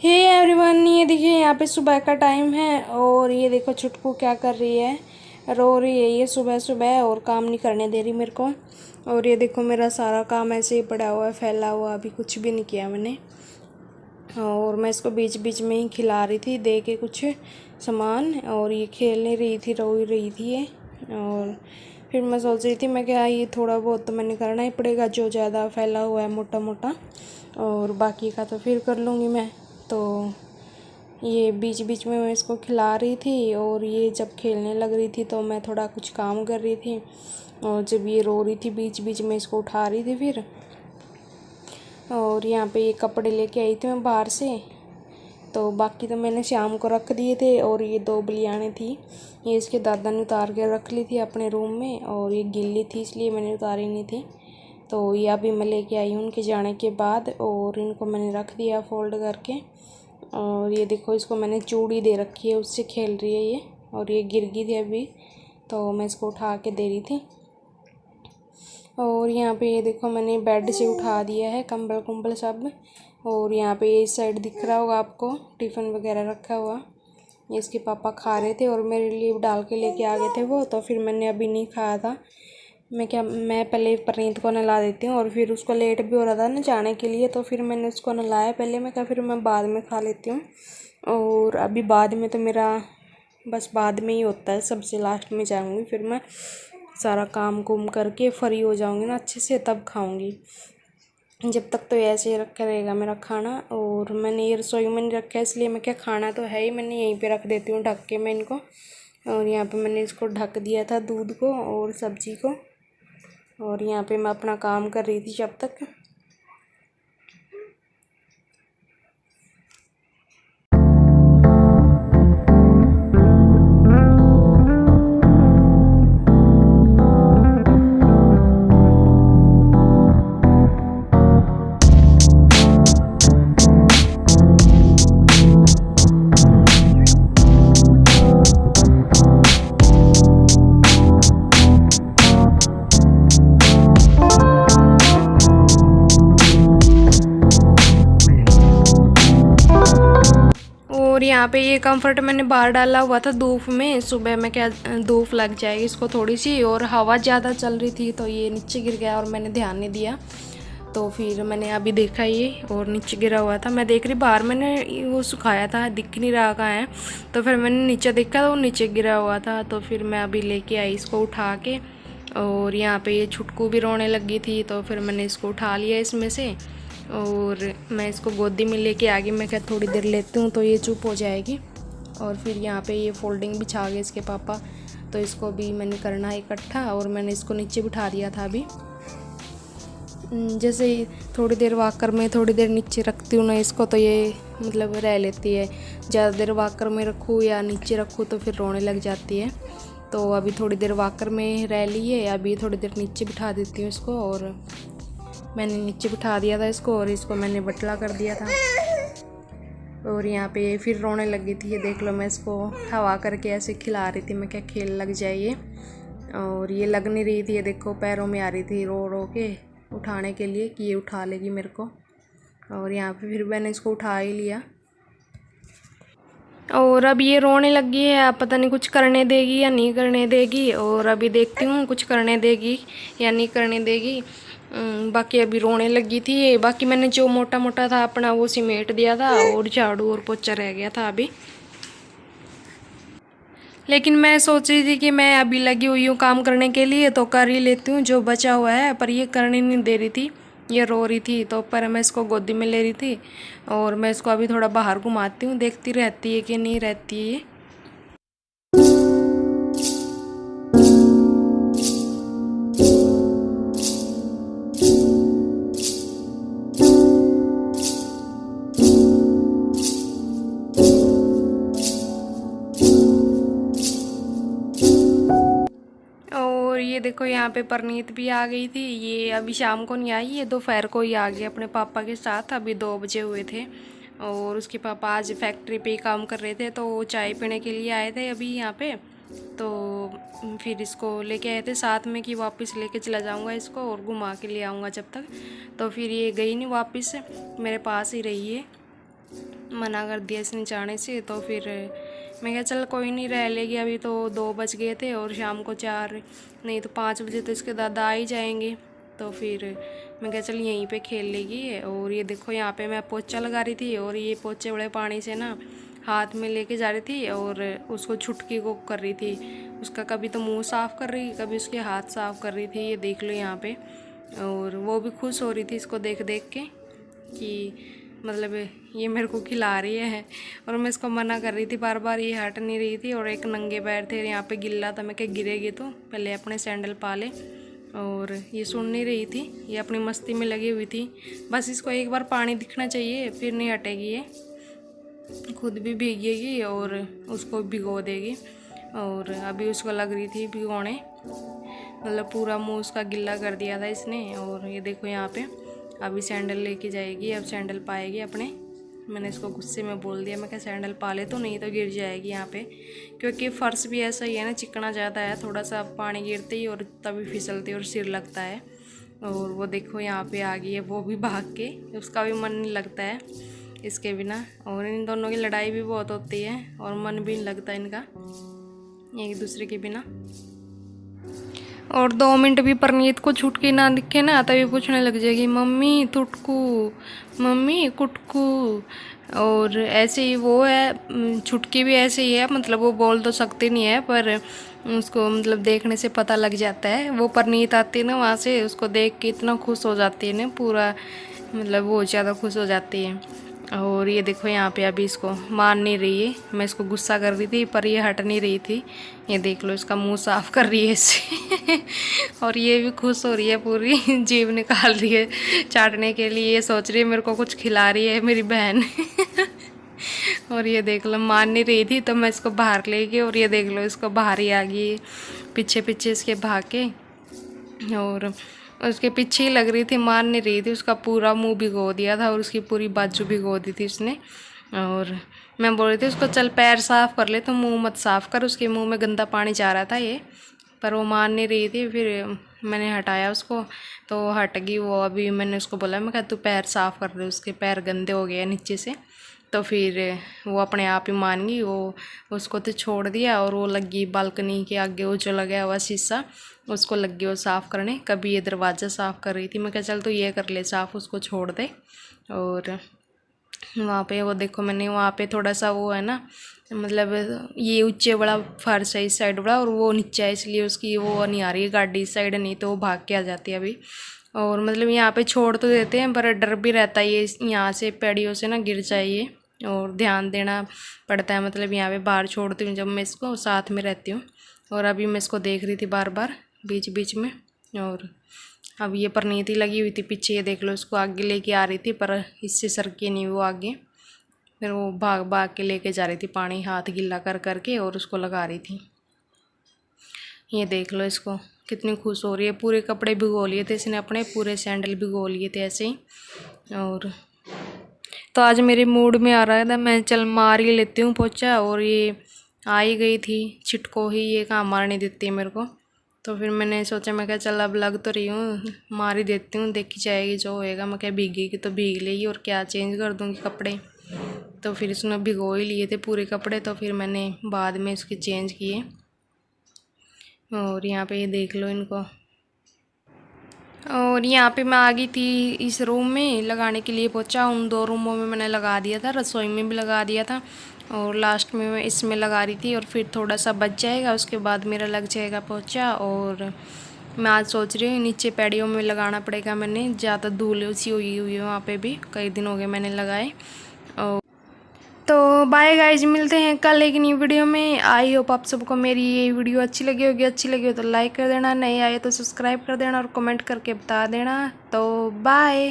Hey everyone, ये देखिए यहाँ पे सुबह का टाइम है और ये देखो छुटकू क्या कर रही है। रो रही है ये सुबह सुबह और काम नहीं करने दे रही मेरे को। और ये देखो मेरा सारा काम ऐसे ही पड़ा हुआ है, फैला हुआ, अभी कुछ भी नहीं किया मैंने। और मैं इसको बीच बीच में ही खिला रही थी दे के कुछ सामान, और ये खेल नहीं रही थी, रो ही रही थी ये। और फिर मैं सोच रही थी मैं क्या ये थोड़ा बहुत तो मैंने करना ही पड़ेगा, जो ज़्यादा फैला हुआ है मोटा मोटा, और बाकी का तो फिर कर लूँगी मैं। तो ये बीच बीच में मैं इसको खिला रही थी और ये जब खेलने लग रही थी तो मैं थोड़ा कुछ काम कर रही थी, और जब ये रो रही थी बीच बीच में इसको उठा रही थी फिर। और यहाँ पे ये कपड़े लेके आई थी मैं बाहर से, तो बाकी तो मैंने शाम को रख दिए थे। और ये 2 बलियाने थी, ये इसके दादा ने उतार के रख ली थी अपने रूम में, और ये गिल्ली थी इसलिए मैंने उतारी नहीं थी। तो ये अभी मैं लेके आई हूँ उनके जाने के बाद, और इनको मैंने रख दिया फ़ोल्ड करके। और ये देखो इसको मैंने चूड़ी दे रखी है, उससे खेल रही है ये। और ये गिर गई थी अभी, तो मैं इसको उठा के दे रही थी। और यहाँ पे ये देखो मैंने बेड से उठा दिया है कंबल कुंबल सब। और यहाँ पे इस साइड दिख रहा होगा आपको टिफ़िन वगैरह रखा हुआ, ये इसके पापा खा रहे थे और मेरे लिए डाल के लेके आ गए थे वो। तो फिर मैंने अभी नहीं खाया था, मैं पहले प्रणीत को नहला देती हूँ, और फिर उसको लेट भी हो रहा था ना जाने के लिए, तो फिर मैंने उसको नहलाया पहले, मैं क्या फिर मैं बाद में खा लेती हूँ। और अभी बाद में तो मेरा बस बाद में ही होता है, सबसे लास्ट में जाऊँगी, फिर मैं सारा काम कुम करके फ्री हो जाऊँगी ना अच्छे से, तब खाऊँगी। जब तक तो ऐसे ही रखा रहेगा मेरा खाना। और मैंने ये रसोई में नहीं रखा है इसलिए मैं क्या खाना तो है ही, मैंने यहीं पे रख देती हूँ ढक के मैं इनको। और यहाँ पे मैंने इसको ढक दिया था दूध को और सब्जी को। और यहाँ पे मैं अपना काम कर रही थी जब तक। और यहाँ पे ये कंफर्ट मैंने बाहर डाला हुआ था धूप में, सुबह में क्या धूप लग जाएगी इसको थोड़ी सी, और हवा ज़्यादा चल रही थी तो ये नीचे गिर गया और मैंने ध्यान नहीं दिया। तो फिर मैंने अभी देखा ये और नीचे गिरा हुआ था, मैं देख रही बाहर मैंने वो सुखाया था, दिख नहीं रहा कहाँ है। तो फिर मैंने नीचे देखा तो वो नीचे गिरा हुआ था, तो फिर मैं अभी लेके आई इसको उठा के। और यहाँ पे ये छुटकू भी रोने लगी थी, तो फिर मैंने इसको उठा लिया इसमें से, और मैं इसको गोदी में लेके आ गई। मैं क्या थोड़ी देर लेती हूँ तो ये चुप हो जाएगी। और फिर यहाँ पे ये फोल्डिंग बिछा गए इसके पापा, तो इसको भी मैंने करना है इकट्ठा, और मैंने इसको नीचे बिठा दिया था अभी। जैसे ही थोड़ी देर वॉकर में थोड़ी देर नीचे रखती हूँ ना इसको, तो ये मतलब रह लेती है। ज़्यादा देर वॉकर में रखूँ या नीचे रखूँ तो फिर रोने लग जाती है। तो अभी थोड़ी देर वॉकर में रह ली है, अभी थोड़ी देर नीचे बिठा देती हूँ इसको। और मैंने नीचे बिठा दिया था इसको, और इसको मैंने बटला कर दिया था। और यहाँ पे फिर रोने लगी थी, ये देख लो मैं इसको हवा करके ऐसे खिला रही थी, मैं क्या खेल लग जाइए। और ये लग नहीं रही थी, ये देखो पैरों में आ रही थी रो रो के उठाने के लिए कि ये उठा लेगी मेरे को। और यहाँ पे फिर मैंने इसको उठा ही लिया। और अब ये रोने लगी है, अब पता नहीं कुछ करने देगी या नहीं करने देगी। और अभी देखती हूँ कुछ करने देगी या नहीं करने देगी। बाकी अभी रोने लगी थी। बाकी मैंने जो मोटा मोटा था अपना वो सिमेट दिया था, और झाड़ू और पोछा रह गया था अभी। लेकिन मैं सोच रही थी कि मैं अभी लगी हुई हूँ काम करने के लिए तो कर ही लेती हूँ जो बचा हुआ है, पर ये करने नहीं दे रही थी, ये रो रही थी। तो पर मैं इसको गोदी में ले रही थी, और मैं इसको अभी थोड़ा बाहर घुमाती हूँ, देखती रहती है कि नहीं रहती है ये। और ये देखो यहाँ पे परनीत भी आ गई थी, ये अभी शाम को नहीं आई, ये दोपहर को ही आ गई अपने पापा के साथ, अभी 2 बजे हुए थे। और उसके पापा आज फैक्ट्री पे ही काम कर रहे थे, तो वो चाय पीने के लिए आए थे अभी यहाँ पे। तो फिर इसको लेके आए थे साथ में कि वापस लेके चला जाऊँगा इसको और घुमा के ले आऊँगा जब तक। तो फिर ये गई नहीं वापस, मेरे पास ही रही है। मना कर दिया इसने जाने से। तो फिर मैं कहा चल कोई नहीं, रह लेगी, अभी तो 2 बज गए थे और शाम को 4 नहीं तो 5 बजे तो इसके दादा आ ही जाएंगे। तो फिर मैं कहा चल यहीं पे खेल लेगी। और ये देखो यहाँ पे मैं पोछा लगा रही थी और ये पोछे बड़े पानी से ना हाथ में लेके जा रही थी और उसको छुटकी को कर रही थी। उसका कभी तो मुंह साफ़ कर रही, कभी उसके हाथ साफ़ कर रही थी, ये देख लो यहाँ पे। और वो भी खुश हो रही थी इसको देख देख के कि मतलब ये मेरे को खिला रही है। और मैं इसको मना कर रही थी बार बार, ये हट नहीं रही थी। और एक नंगे पैर थे, यहाँ पे गिल्ला था, मैं क्या गिरेगी तो पहले अपने सैंडल पा ले। और ये सुन नहीं रही थी, ये अपनी मस्ती में लगी हुई थी। बस इसको एक बार पानी दिखना चाहिए, फिर नहीं हटेगी, ये खुद भी भीगेगी और उसको भिगो देगी। और अभी उसको लग रही थी भिगोने, मतलब पूरा मुंह उसका गिल्ला कर दिया था इसने। और ये देखो यहाँ पे अभी सैंडल लेके जाएगी, अब सैंडल पाएगी अपने। मैंने इसको गुस्से में बोल दिया, मैं क्या सैंडल पा ले तो, नहीं तो गिर जाएगी यहाँ पे, क्योंकि फ़र्श भी ऐसा ही है ना, चिकना ज़्यादा है, थोड़ा सा पानी गिरते ही और तभी फिसलती और सिर लगता है। और वो देखो यहाँ पे आ गई है वो भी भाग के, उसका भी मन नहीं लगता है इसके बिना। और इन दोनों की लड़ाई भी बहुत होती है और मन भी नहीं लगता इनका एक दूसरे के बिना। और 2 मिनट भी परनीत को छुटकी ना दिखे ना तभी पूछने लग जाएगी मम्मी तुटकू, मम्मी कुटकू। और ऐसे ही वो है, छुटकी भी ऐसे ही है, मतलब वो बोल तो सकती नहीं है पर उसको मतलब देखने से पता लग जाता है। वो परनीत आती है ना वहाँ से, उसको देख के इतना खुश हो जाती है ना, पूरा मतलब बहुत ज़्यादा खुश हो जाती है। और ये देखो यहाँ पे अभी इसको मान नहीं रही है, मैं इसको गुस्सा कर रही थी पर ये हट नहीं रही थी। ये देख लो इसका मुंह साफ कर रही है इससे और ये भी खुश हो रही है, पूरी जीभ निकाल रही है चाटने के लिए, ये सोच रही है मेरे को कुछ खिला रही है मेरी बहन और ये देख लो मान नहीं रही थी तो मैं इसको बाहर ले गई और ये देख लो इसको बाहर ही आ गई पीछे पीछे इसके भाग के। और उसके पीछे ही लग रही थी, मान नहीं रही थी, उसका पूरा मुंह भिगो दिया था और उसकी पूरी बाजू भिगो दी थी उसने। और मैं बोल रही थी उसको चल पैर साफ़ कर ले, तो मुंह मत साफ़ कर, उसके मुंह में गंदा पानी जा रहा था ये, पर वो मान नहीं रही थी। फिर मैंने हटाया उसको तो हट गई वो। अभी मैंने उसको बोला, मैं कहा तू पैर साफ़ कर ले, उसके पैर गंदे हो गए नीचे से। तो फिर वो अपने आप ही मान गई, वो उसको तो छोड़ दिया और वो लगी बालकनी के आगे वो जो लगा हुआ शीशा, उसको लग गई वो साफ़ करने। कभी ये दरवाज़ा साफ़ कर रही थी, मैं कहा चल तो ये कर ले साफ़, उसको छोड़ दे। और वहाँ पे वो देखो मैंने वहाँ पे थोड़ा सा वो है ना, मतलब ये ऊंचे बड़ा फर्श है इस साइड बड़ा और वो नीचा है, इसलिए उसकी वो नहीं आ रही है गाड़ी इस साइड, नहीं तो वो भाग के आ जाती है अभी। और मतलब यहाँ पे छोड़ तो देते हैं पर डर भी रहता है ये यहाँ से पेड़ियों से ना गिर जाए ये, और ध्यान देना पड़ता है। मतलब यहाँ पे बाहर छोड़ती हूँ जब मैं इसको, साथ में रहती हूँ। और अभी मैं इसको देख रही थी बार बार बीच बीच में। और अब ये परनीति लगी हुई थी पीछे, ये देख लो इसको आगे लेके आ रही थी पर इससे सरकी नहीं वो आगे। फिर वो भाग भाग के लेके जा रही थी पानी हाथ गीला कर करके और उसको लगा रही थी। ये देख लो इसको कितनी खुश हो रही है, पूरे कपड़े भिगो लिए थे इसने अपने, पूरे सैंडल भिगो लिए थे ऐसे ही। और तो आज मेरे मूड में आ रहा था मैं चल मार ही लेती हूँ पोछा, और ये आ ही गई थी छिटको ही, ये कहाँ मारने देती है मेरे को। तो फिर मैंने सोचा मैं क्या चल अब लग तो रही हूँ मार ही देती हूँ, देखी जाएगी जो होएगा। मैं क्या भीगेगी तो भीग लेगी और क्या चेंज कर दूँगी कपड़े। तो फिर इसने भिगो ही लिए थे पूरे कपड़े, तो फिर मैंने बाद में इसके चेंज किए। और यहाँ पे ये देख लो इनको। और यहाँ पे मैं आ गई थी इस रूम में लगाने के लिए पोछा, उन 2 रूमों में मैंने लगा दिया था, रसोई में भी लगा दिया था और लास्ट में मैं इसमें लगा रही थी। और फिर थोड़ा सा बच जाएगा उसके बाद मेरा लग जाएगा पोछा। और मैं आज सोच रही हूँ नीचे पैड़ियों में लगाना पड़ेगा, मैंने ज़्यादा धूल सी हुई है वहाँ पे भी, कई दिन हो गए मैंने लगाए। और तो बाय गाइज, मिलते हैं कल एक नई वीडियो में। आई होप आप सबको मेरी ये वीडियो अच्छी लगी होगी, अच्छी लगी हो तो लाइक कर देना, नहीं आए तो सब्सक्राइब कर देना और कमेंट करके बता देना। तो बाय।